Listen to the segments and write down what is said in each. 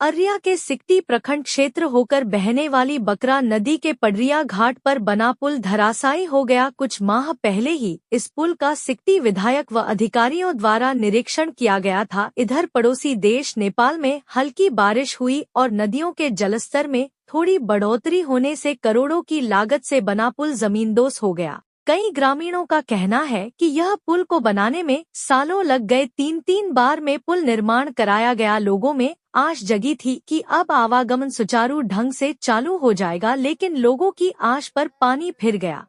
अर्रिया के सिकटी प्रखंड क्षेत्र होकर बहने वाली बकरा नदी के पडरिया घाट पर बना पुल धराशायी हो गया। कुछ माह पहले ही इस पुल का सिकटी विधायक व अधिकारियों द्वारा निरीक्षण किया गया था। इधर पड़ोसी देश नेपाल में हल्की बारिश हुई और नदियों के जलस्तर में थोड़ी बढ़ोतरी होने से करोड़ों की लागत से बना पुल जमींदोज हो गया। कई ग्रामीणों का कहना है कि यह पुल को बनाने में सालों लग गए। तीन बार में पुल निर्माण कराया गया। लोगों में आश जगी थी कि अब आवागमन सुचारू ढंग से चालू हो जाएगा, लेकिन लोगों की आश पर पानी फिर गया।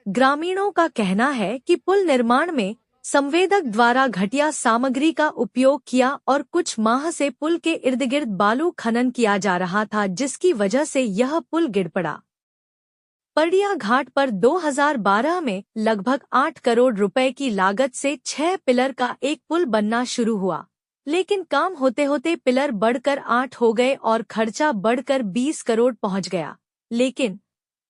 ग्रामीणों का कहना है कि पुल निर्माण में संवेदक द्वारा घटिया सामग्री का उपयोग किया और कुछ माह से पुल के इर्द गिर्द बालू खनन किया जा रहा था, जिसकी वजह से यह पुल गिर पड़ा। पडरिया घाट पर 2012 में लगभग 8 करोड़ रुपए की लागत से 6 पिलर का एक पुल बनना शुरू हुआ, लेकिन काम होते होते पिलर बढ़कर 8 हो गए और खर्चा बढ़कर 20 करोड़ पहुंच गया। लेकिन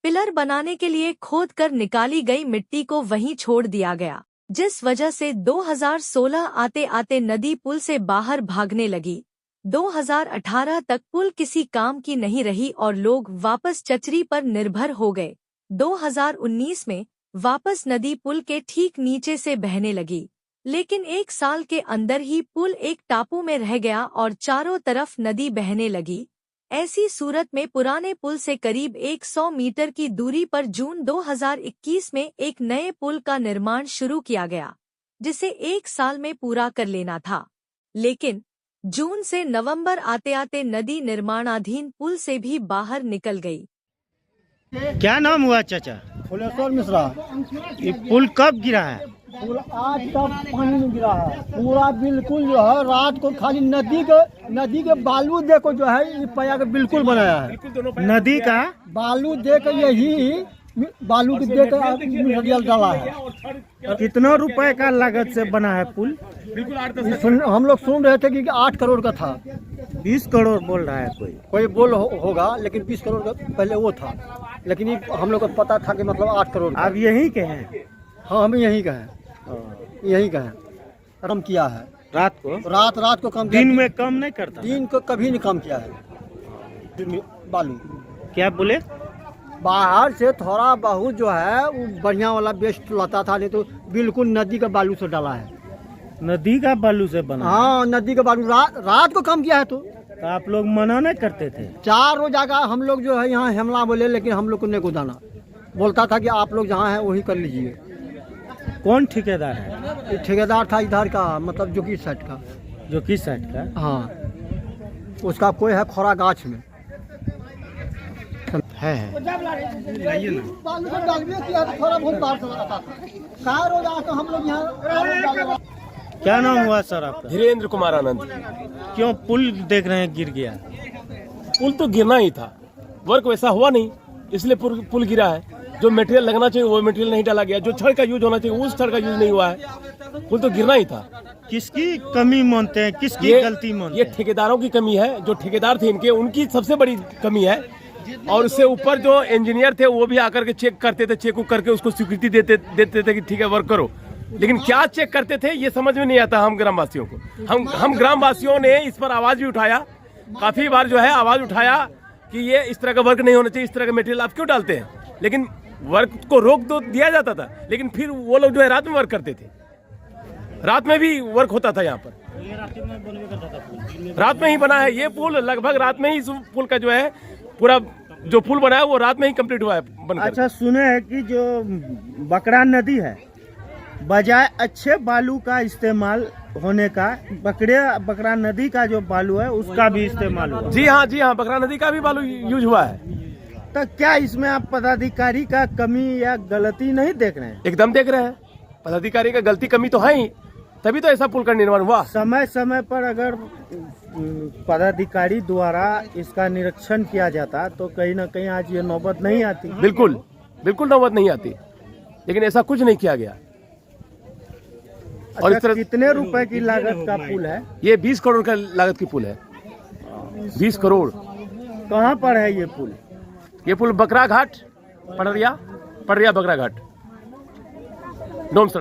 पिलर बनाने के लिए खोद कर निकाली गई मिट्टी को वहीं छोड़ दिया गया, जिस वजह से 2016 आते आते नदी पुल से बाहर भागने लगी। 2018 तक पुल किसी काम की नहीं रही और लोग वापस चचरी पर निर्भर हो गए। 2019 में वापस नदी पुल के ठीक नीचे से बहने लगी, लेकिन 1 साल के अंदर ही पुल एक टापू में रह गया और चारों तरफ नदी बहने लगी। ऐसी सूरत में पुराने पुल से करीब 100 मीटर की दूरी पर जून 2021 में एक नए पुल का निर्माण शुरू किया गया, जिसे 1 साल में पूरा कर लेना था। लेकिन जून से नवंबर आते आते नदी निर्माणाधीन पुल से भी बाहर निकल गई। क्या नाम हुआ चाचा? फुलेश्वर मिश्रा। ये पुल कब गिरा है? पुल आज तक पानी में गिरा है पूरा, बिल्कुल जो है रात को खाली नदी के बालू दे को जो है ये पया के बिल्कुल बनाया है। नदी का बालू दे के यही बालू के दे के डाला है। कितना रुपए का लागत से बना है पुल? हम लोग सुन रहे थे कि 8 करोड़ का था। 20 करोड़ बोल रहा है कोई बोल होगा, लेकिन 20 करोड़ का पहले वो था, लेकिन ये हम लोग को पता था कि मतलब 8 करोड़। आप यहीं के हैं? हाँ, हम यहीं का है, यहीं का है। कम किया है रात को? रात को कम। दिन में कम नहीं करता? दिन को कभी नहीं कम किया है। बालू क्या बोले? बाहर से थोड़ा बहुत जो है वो बढ़िया वाला बेस्ट लाता था, नहीं तो बिल्कुल नदी का बालू से डाला है। नदी का बालू से बना? हाँ, नदी का बालू रात को कम किया है। तो आप लोग मना नहीं करते थे? 4 रोज आगा हम लोग जो है यहाँ हमला बोले, लेकिन हम लोग को नहीं कुदाना बोलता था कि आप लोग जहाँ हैं वही कर लीजिए। कौन ठेकेदार है? ठेकेदार था इधर का, मतलब जो किस साइड का। जो किस साइड का? हाँ, उसका कोई है खोरा गाछ में है। हम लोग यहाँ। क्या नाम हुआ सर आपका? धीरेन्द्र कुमार आनंद। क्यों पुल देख रहे हैं गिर गया? पुल तो गिरना ही था, वर्क वैसा हुआ नहीं, इसलिए पुल गिरा है। जो मटेरियल लगना चाहिए वो मटेरियल नहीं डाला गया, जो छड़ का यूज होना चाहिए उस छड़ का यूज नहीं हुआ है। पुल तो गिरना ही था। किसकी कमी मानते हैं, किसकी गलती मानते हैं? ये ठेकेदारों की कमी है। जो ठेकेदार थे इनके, उनकी सबसे बड़ी कमी है। और उससे ऊपर जो इंजीनियर थे वो भी आकर के चेक करते थे, चेक करके उसको स्वीकृति देते थे कि ठीक है वर्क करो, लेकिन क्या चेक करते थे ये समझ में नहीं आता हम ग्रामवासियों को। हम ग्रामवासियों ने इस पर आवाज भी उठाया, काफी बार जो है आवाज उठाया कि ये इस तरह का वर्क नहीं होना चाहिए, इस तरह का मटेरियल आप क्यों डालते हैं। लेकिन वर्क को रोक तो दिया जाता था, लेकिन फिर वो लोग जो है रात में वर्क करते थे। रात में भी वर्क होता था यहाँ पर, रात में ही बना है ये पुल। लगभग रात में ही इस पुल का जो है पूरा जो पुल बना है वो रात में ही कंप्लीट हुआ है बनकर। अच्छा, सुने हैं कि जो बकरा नदी है, बजाय अच्छे बालू का इस्तेमाल होने का बकरा नदी का जो बालू है उसका भी इस्तेमाल हुआ। जी हाँ, बकरा नदी का भी बालू यूज हुआ है। तो क्या इसमें आप पदाधिकारी का कमी या गलती नहीं देख रहे हैं? एकदम देख रहे हैं, पदाधिकारी का गलती कमी तो है ही, तभी तो ऐसा पुल का निर्माण हुआ। समय समय पर अगर पदाधिकारी द्वारा इसका निरीक्षण किया जाता तो कहीं न कहीं आज ये नौबत नहीं आती। बिल्कुल नौबत नहीं आती, लेकिन ऐसा कुछ नहीं किया गया। और इस तरह कितने रुपए की लागत का पुल है? ये 20 करोड़ का लागत की पुल है। 20 करोड़। कहाँ पर है ये पुल? ये पुल बकरा घाट, पडरिया बकरा घाट, डोम सड़क।